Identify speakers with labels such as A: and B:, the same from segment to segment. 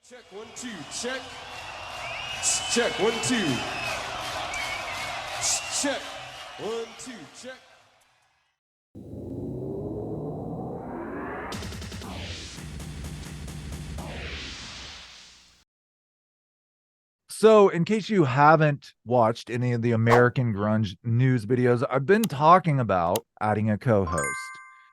A: Check 1 2 check. Check 1 2. Check 1 2 check.
B: So, in case you haven't watched any of the American Grunge news videos, I've been talking about adding a co host.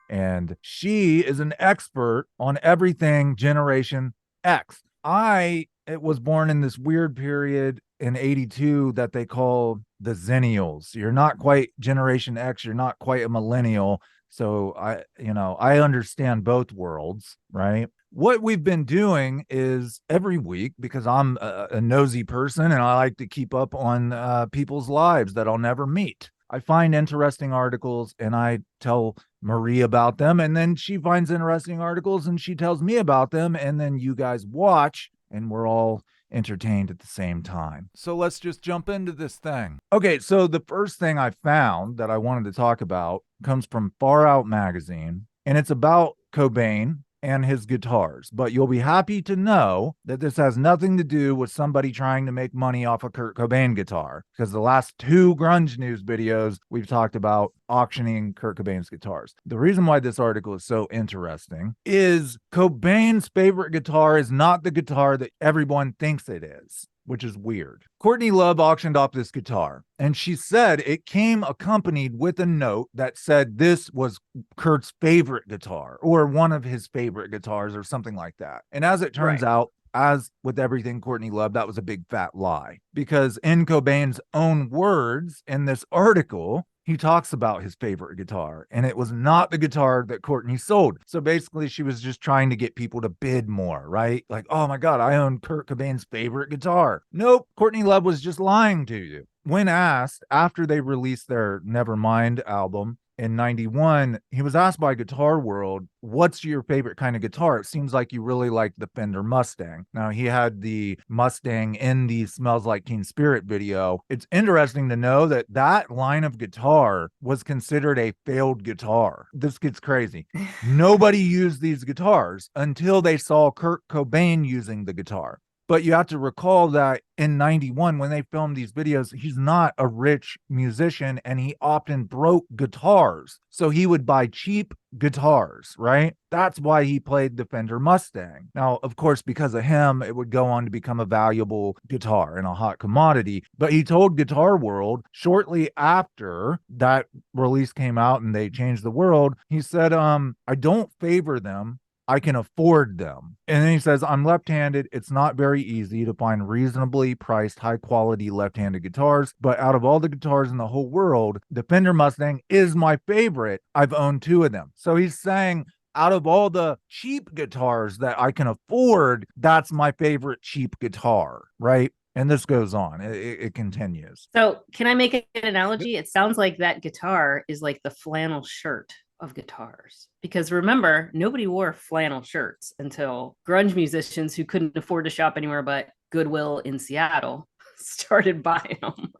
B: And she is an expert on everything Generation X. It was born in this weird period in 82 that they call the Zennials. You're not quite Generation X, you're not quite a millennial. So I understand both worlds, right? What we've been doing is every week, because I'm a nosy person and I like to keep up on people's lives that I'll never meet. I find interesting articles and I tell Marie about them, and then she finds interesting articles and she tells me about them, and then you guys watch and we're all entertained at the same time. So let's just jump into this thing. Okay, so the first thing I found that I wanted to talk about comes from Far Out Magazine, and it's about Cobain and his guitars. But you'll be happy to know that this has nothing to do with somebody trying to make money off a Kurt Cobain guitar, because the last two Grunge news videos we've talked about auctioning Kurt Cobain's guitars. The reason why this article is so interesting is Cobain's favorite guitar is not the guitar that everyone thinks it is, which is weird. Courtney Love auctioned off this guitar, and she said it came accompanied with a note that said this was Kurt's favorite guitar or one of his favorite guitars or something like that. And as it turns out, as with everything Courtney Love, that was a big fat lie, because in Cobain's own words in this article, he talks about his favorite guitar, and it was not the guitar that Courtney sold. So basically, she was just trying to get people to bid more, right? Like, oh my God, I own Kurt Cobain's favorite guitar. Nope, Courtney Love was just lying to you. When asked after they released their Nevermind album in 91, he was asked by Guitar World, what's your favorite kind of guitar? It seems like you really like the Fender Mustang. Now, he had the Mustang in the Smells Like Teen Spirit video. It's interesting to know that that line of guitar was considered a failed guitar. This gets crazy. Nobody used these guitars until they saw Kurt Cobain using the guitar. But you have to recall that in 91, when they filmed these videos, he's not a rich musician and he often broke guitars. So he would buy cheap guitars, right? That's why he played the Fender Mustang. Now, of course, because of him, it would go on to become a valuable guitar and a hot commodity. But he told Guitar World shortly after that release came out and they changed the world, he said, I don't favor them. I can afford them. And then he says, I'm left-handed. It's not very easy to find reasonably priced, high-quality left-handed guitars. But out of all the guitars in the whole world, the Fender Mustang is my favorite. I've owned two of them. So he's saying, out of all the cheap guitars that I can afford, that's my favorite cheap guitar, right? And this goes on. It continues.
C: So, can I make an analogy? It sounds like that guitar is like the flannel shirt of guitars. Because remember, nobody wore flannel shirts until grunge musicians who couldn't afford to shop anywhere but Goodwill in Seattle started buying them.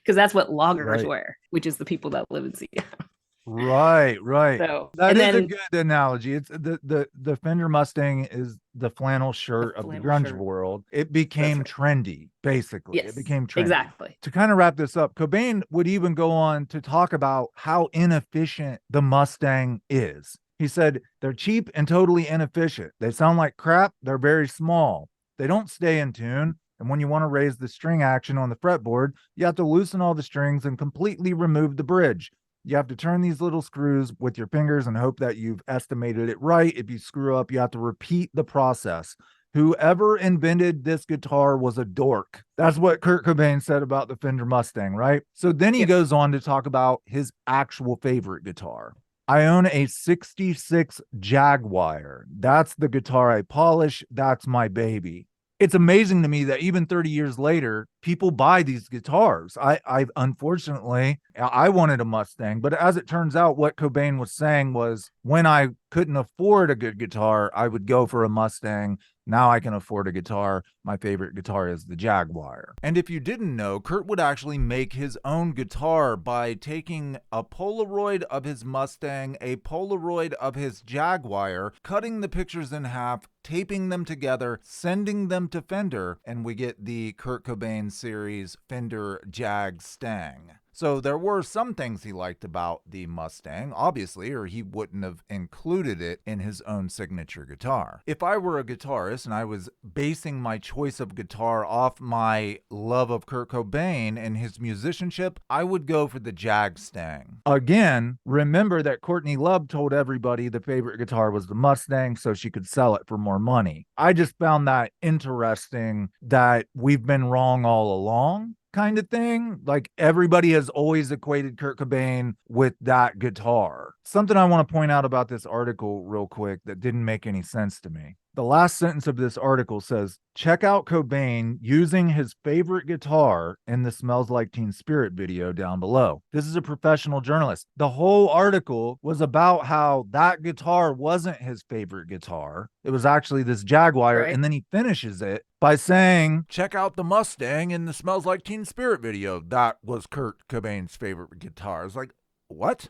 C: Because that's what loggers wear, which is the people that live in Seattle.
B: Right.
C: So
B: That is a good analogy. It's the Fender Mustang is the flannel shirt of the grunge world. It became trendy, basically.
C: Yes,
B: it became trendy.
C: Exactly.
B: To kind of wrap this up, Cobain would even go on to talk about how inefficient the Mustang is. He said, they're cheap and totally inefficient. They sound like crap. They're very small. They don't stay in tune. And when you want to raise the string action on the fretboard, you have to loosen all the strings and completely remove the bridge. You have to turn these little screws with your fingers and hope that you've estimated it right. If you screw up, you have to repeat the process. Whoever invented this guitar was a dork. That's what Kurt Cobain said about the Fender Mustang, right? So then he goes on to talk about his actual favorite guitar. I own a 66 Jaguar. That's the guitar I polish. That's my baby. It's amazing to me that even 30 years later, people buy these guitars. I unfortunately, I wanted a Mustang, but as it turns out, what Cobain was saying was when I couldn't afford a good guitar, I would go for a Mustang. Now I can afford a guitar. My favorite guitar is the Jaguar. And if you didn't know, Kurt would actually make his own guitar by taking a Polaroid of his Mustang, a Polaroid of his Jaguar, cutting the pictures in half, taping them together, sending them to Fender, and we get the Kurt Cobain series Fender Jag Stang. So there were some things he liked about the Mustang, obviously, or he wouldn't have included it in his own signature guitar. If I were a guitarist and I was basing my choice of guitar off my love of Kurt Cobain and his musicianship, I would go for the Jag Stang. Again, remember that Courtney Love told everybody the favorite guitar was the Mustang so she could sell it for more money. I just found that interesting that we've been wrong all along, kind of thing. Like, everybody has always equated Kurt Cobain with that guitar. Something I want to point out about this article real quick that didn't make any sense to me. The last sentence of this article says, check out Cobain using his favorite guitar in the Smells Like Teen Spirit video down below. This is a professional journalist. The whole article was about how that guitar wasn't his favorite guitar. It was actually this Jaguar. Right. And then he finishes it by saying, check out the Mustang in the Smells Like Teen Spirit video. That was Kurt Cobain's favorite guitar. It's like, what?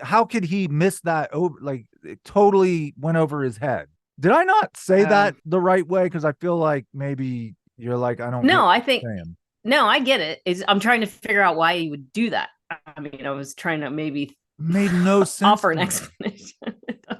B: How could he miss that? Like, it totally went over his head. Did I not say that the right way? Because I feel like maybe you're like, I don't.
C: No, I think. No, I get it. I'm trying to figure out why he would do that. I mean, I was trying to maybe
B: made no sense.
C: Offer an explanation.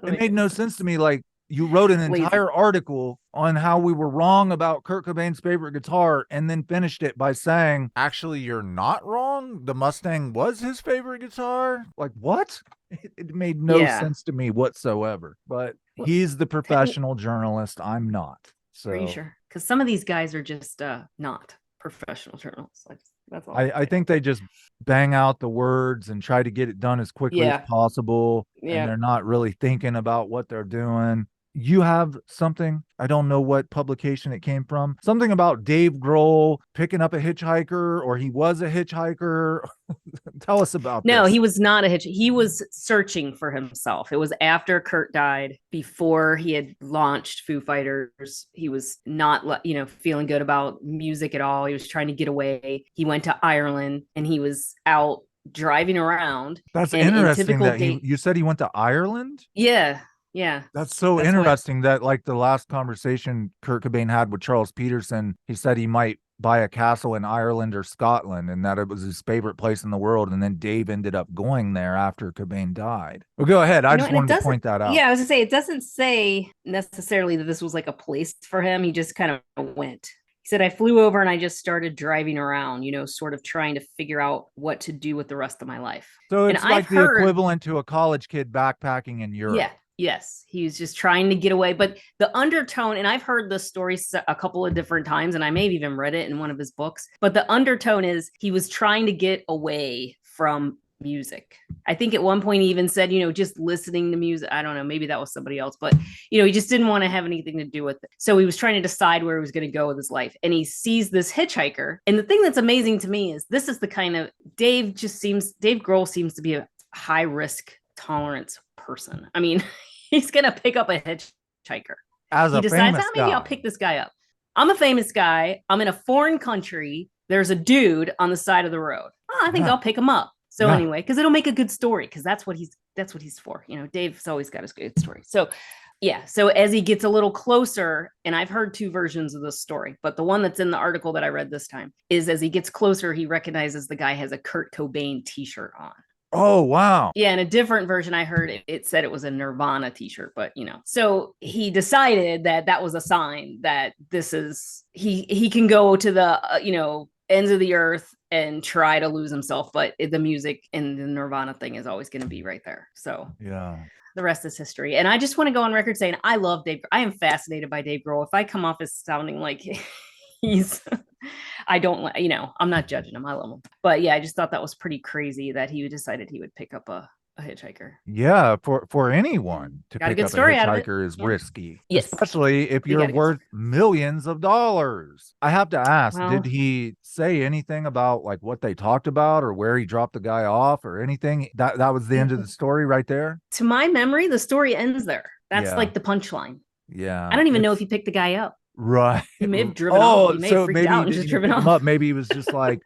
B: It made no sense to me. Like, you wrote an entire article on how we were wrong about Kurt Cobain's favorite guitar and then finished it by saying, actually, you're not wrong. The Mustang was his favorite guitar. Like, what? It made no sense to me whatsoever. But he's the professional journalist. I'm not. So,
C: are you sure? Because some of these guys are just not professional journalists. That's all.
B: I think they just bang out the words and try to get it done as quickly as possible. And they're not really thinking about what they're doing. You have something, I don't know what publication it came from, something about Dave Grohl picking up a hitchhiker, or he was a hitchhiker. Tell us about
C: No,
B: this.
C: He was not a hitchhiker. He was searching for himself. It was after Kurt died, before he had launched Foo Fighters. He was not, feeling good about music at all. He was trying to get away. He went to Ireland and he was out driving around.
B: That's interesting that you said he went to Ireland?
C: Yeah.
B: That's interesting that, like, the last conversation Kurt Cobain had with Charles Peterson, he said he might buy a castle in Ireland or Scotland and that it was his favorite place in the world. And then Dave ended up going there after Cobain died. Well, go ahead. I just wanted to point that out.
C: Yeah, I was gonna say, it doesn't say necessarily that this was like a place for him. He just kind of went. He said, I flew over and I just started driving around, sort of trying to figure out what to do with the rest of my life.
B: So it's like the equivalent to a college kid backpacking in Europe.
C: Yeah. Yes, he was just trying to get away. But the undertone, and I've heard this story a couple of different times, and I may have even read it in one of his books, but the undertone is he was trying to get away from music. I think at one point he even said, just listening to music. I don't know, maybe that was somebody else, but, he just didn't want to have anything to do with it. So he was trying to decide where he was going to go with his life. And he sees this hitchhiker. And the thing that's amazing to me is this is the kind of Dave Grohl seems to be a high risk tolerance person. I mean, he's gonna pick up a hitchhiker.
B: He decides,
C: maybe I'll pick this guy up. I'm a famous guy. I'm in a foreign country. There's a dude on the side of the road. I think I'll pick him up. So anyway, because it'll make a good story, because that's what he's for. Dave's always got his good story. So so as he gets a little closer, and I've heard two versions of this story, but the one that's in the article that I read this time is, as he gets closer, he recognizes the guy has a Kurt Cobain t-shirt on.
B: Oh, wow.
C: Yeah, in a different version, I heard it said it was a Nirvana t-shirt, but so he decided that was a sign that this is, he can go to the, ends of the earth and try to lose himself, but the music and the Nirvana thing is always going to be right there. So the rest is history. And I just want to go on record saying, I love Dave. I am fascinated by Dave Grohl. If I come off as sounding like I don't, I'm not judging him. I love him. But yeah, I just thought that was pretty crazy that he decided he would pick up a hitchhiker.
B: Yeah, for anyone to pick up a hitchhiker is risky.
C: Yes.
B: Especially if you're worth millions of dollars. I have to ask, did he say anything about like what they talked about or where he dropped the guy off or anything? That was the end of the story right there?
C: To my memory, the story ends there. That's like the punchline.
B: Yeah.
C: I don't even know if he picked the guy up.
B: Right.
C: He may have driven off. He may have freaked
B: maybe
C: out
B: he
C: and
B: didn't
C: just
B: even
C: driven
B: pick him
C: off.
B: up. Maybe he was just like,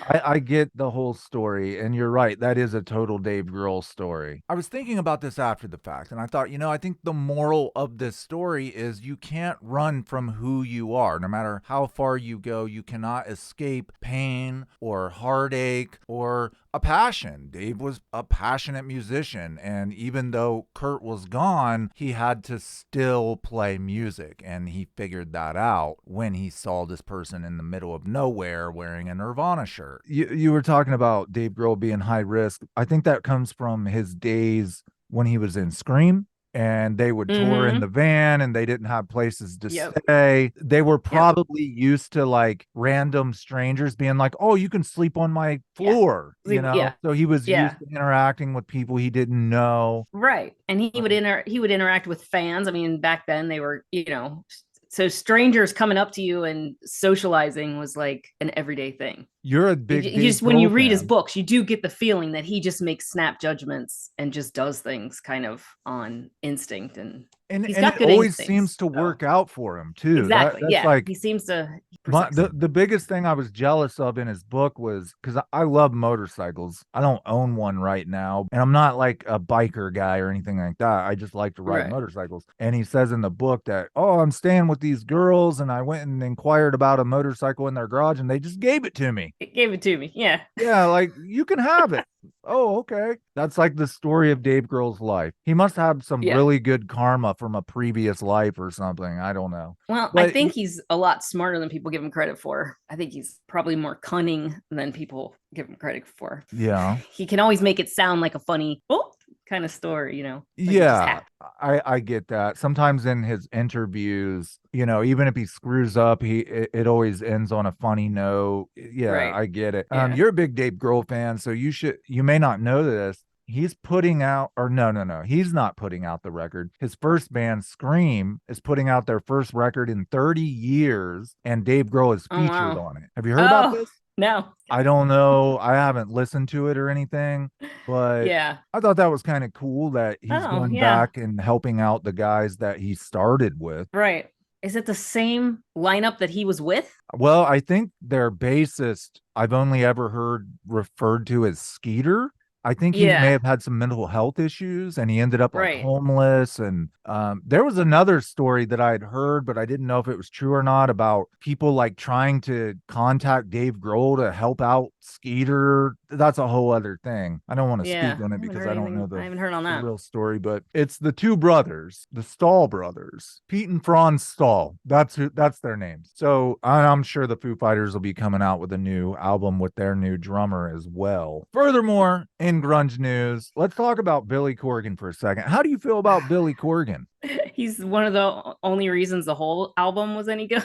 B: I get the whole story, and you're right. That is a total Dave Grohl story. I was thinking about this after the fact, and I thought, I think the moral of this story is you can't run from who you are. No matter how far you go, you cannot escape pain or heartache or a passion. Dave was a passionate musician, and even though Kurt was gone, he had to still play music, and he figured that out when he saw this person in the middle of nowhere wearing a Nirvana shirt. You were talking about Dave Grohl being high risk. I think that comes from his days when he was in Scream. And they would tour in the van and they didn't have places to stay. They were probably used to like random strangers being like, oh, you can sleep on my floor, So he was used to interacting with people he didn't know.
C: Right. And he would interact with fans. I mean, back then they were, so strangers coming up to you and socializing was like an everyday thing.
B: You're a big
C: you just when you read his books, you do get the feeling that he just makes snap judgments and just does things kind of on instinct, and he's got good
B: always
C: instincts,
B: seems to work out for him too.
C: Exactly.
B: That's like
C: he seems to.
B: The biggest thing I was jealous of in his book was because I love motorcycles. I don't own one right now, and I'm not like a biker guy or anything like that. I just like to ride motorcycles. And he says in the book that, oh, I'm staying with these girls, and I went and inquired about a motorcycle in their garage, and they just gave it to me.
C: It gave it to me. Yeah.
B: Yeah, like you can have it. Oh, okay. That's like the story of Dave Grohl's life. He must have some really good karma from a previous life or something. I don't know.
C: Well, I think he's a lot smarter than people give him credit for. I think he's probably more cunning than people give him credit for.
B: Yeah.
C: He can always make it sound like a funny, kind of story, Like
B: I get that. Sometimes in his interviews, even if he screws up, it always ends on a funny note. Yeah, I get it. You're a big Dave Grohl fan, so you may not know this. He's putting out, or no, he's not putting out the record. His first band, Scream, is putting out their first record in 30 years, and Dave Grohl is featured on it. Have you heard about this?
C: No.
B: I don't know. I haven't listened to it or anything, but I thought that was kind of cool that he's going back and helping out the guys that he started with.
C: Right. Is it the same lineup that he was with?
B: Well, I think their bassist, I've only ever heard referred to as Skeeter. I think he may have had some mental health issues and he ended up like homeless. And there was another story that I had heard, but I didn't know if it was true or not, about people like trying to contact Dave Grohl to help out Skeeter. That's a whole other thing. I don't want to speak on it because I don't know
C: I haven't heard on that
B: real story, but it's the two brothers, the Stahl brothers, Pete and Franz Stahl. That's their names. So I'm sure the Foo Fighters will be coming out with a new album with their new drummer as well. Furthermore, in grunge news, let's talk about Billy Corgan for a second. How do you feel about Billy Corgan?
C: He's one of the only reasons the whole album was any good.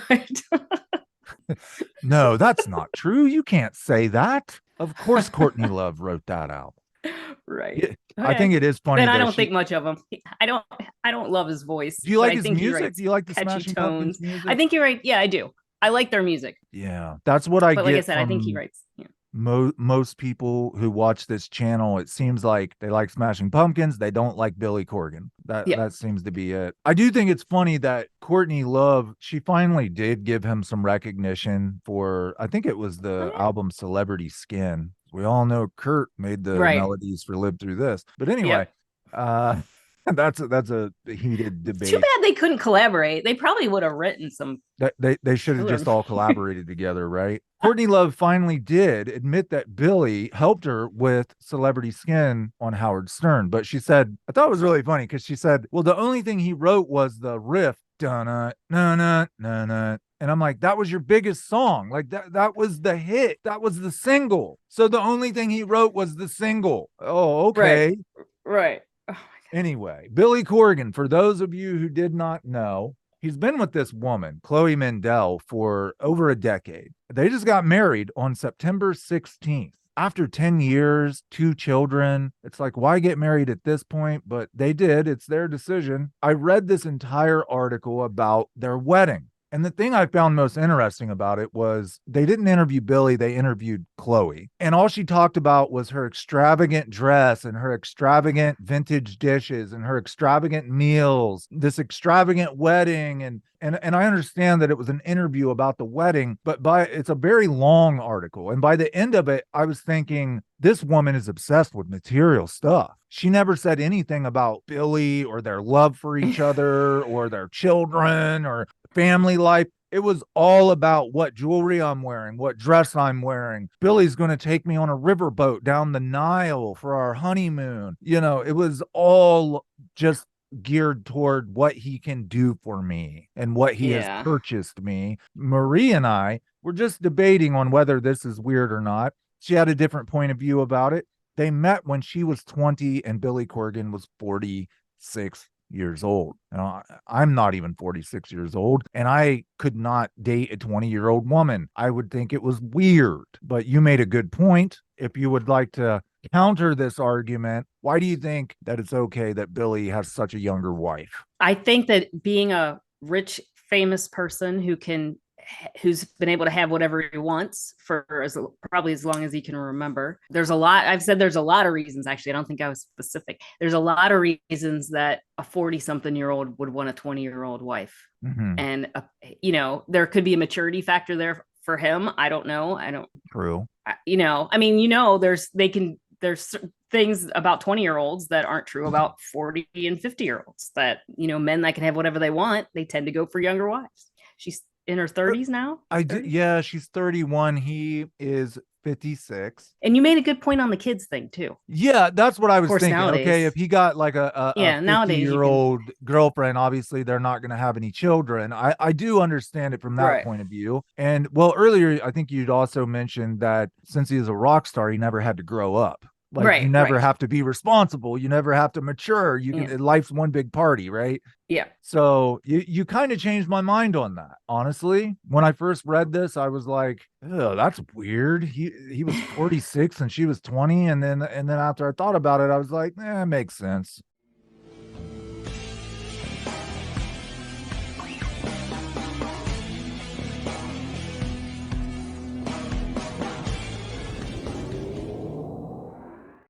B: No, that's not true. You can't say that. Of course, Courtney Love wrote that out.
C: Right.
B: I think it is funny.
C: Then I don't think much of him. I don't love his voice.
B: Do you like his music? Do you like the Smashing Pumpkins music?
C: I think you're right. Yeah, I do. I like their music.
B: Yeah, that's what I get.
C: But like I said, I think he writes. Yeah.
B: Most people who watch this channel, it seems like they like Smashing Pumpkins. They don't like Billy Corgan. That seems to be it. I do think it's funny that Courtney Love, she finally did give him some recognition for, I think it was the album Celebrity Skin. We all know Kurt made the melodies for Live Through This. But anyway, that's a heated debate.
C: Too bad they couldn't collaborate. They probably would have written some.
B: They should have just all collaborated together, right? Courtney Love finally did admit that Billy helped her with Celebrity Skin on Howard Stern, but she said, I thought it was really funny because she said, well, the only thing he wrote was the riff, dun na na. And I'm like, that was your biggest song. Like that was the hit. That was the single. So the only thing he wrote was the single. Oh, okay.
C: Right. Oh,
B: anyway, Billy Corgan, for those of you who did not know, he's been with this woman, Chloe Mendel, for over a decade. They just got married on September 16th. After 10 years, 2 children, it's like, why get married at this point? But they did. It's their decision. I read this entire article about their wedding. And the thing I found most interesting about it was they didn't interview Billy, they interviewed Chloe. And all she talked about was her extravagant dress and her extravagant vintage dishes and her extravagant meals, this extravagant wedding. And I understand that it was an interview about the wedding, but it's a very long article. And by the end of it, I was thinking, this woman is obsessed with material stuff. She never said anything about Billy or their love for each other or their children or family life. It was all about what jewelry I'm wearing, what dress I'm wearing. Billy's going to take me on a riverboat down the Nile for our honeymoon. It was all just geared toward what he can do for me and what he has purchased me. Marie and I were just debating on whether this is weird or not. She had a different point of view about it. They met when she was 20 and Billy Corgan was 46 years old. I'm not even 46 years old, and I could not date a 20-year-old woman. I would think it was weird. But you made a good point. If you would like to counter this argument, why do you think that it's okay that Billy has such a younger wife?
C: I think that being a rich, famous person who's been able to have whatever he wants for probably as long as he can remember. There's a lot of reasons, actually. I don't think I was specific. There's a lot of reasons that a 40-something-year-old would want a 20-year-old wife. Mm-hmm. And, there could be a maturity factor there for him. I don't know.
B: True.
C: There's things about 20-year-olds that aren't true about 40 and 50-year-olds that, men that can have whatever they want, they tend to go for younger wives. She's in her 30s now.
B: Yeah, she's 31. He is 56.
C: And you made a good point on the kids thing too.
B: Yeah, that's what I was thinking. Nowadays, okay, if he got like a 50-year-old girlfriend, obviously they're not going to have any children. I do understand it from that point of view. And well, earlier I think you'd also mentioned that since he is a rock star, he never had to grow up. You never have to be responsible. You never have to mature. Life's one big party, right?
C: Yeah.
B: So you kind of changed my mind on that. Honestly, when I first read this, I was like, oh, that's weird. He was 46 and she was 20. And then after I thought about it, I was like, it makes sense.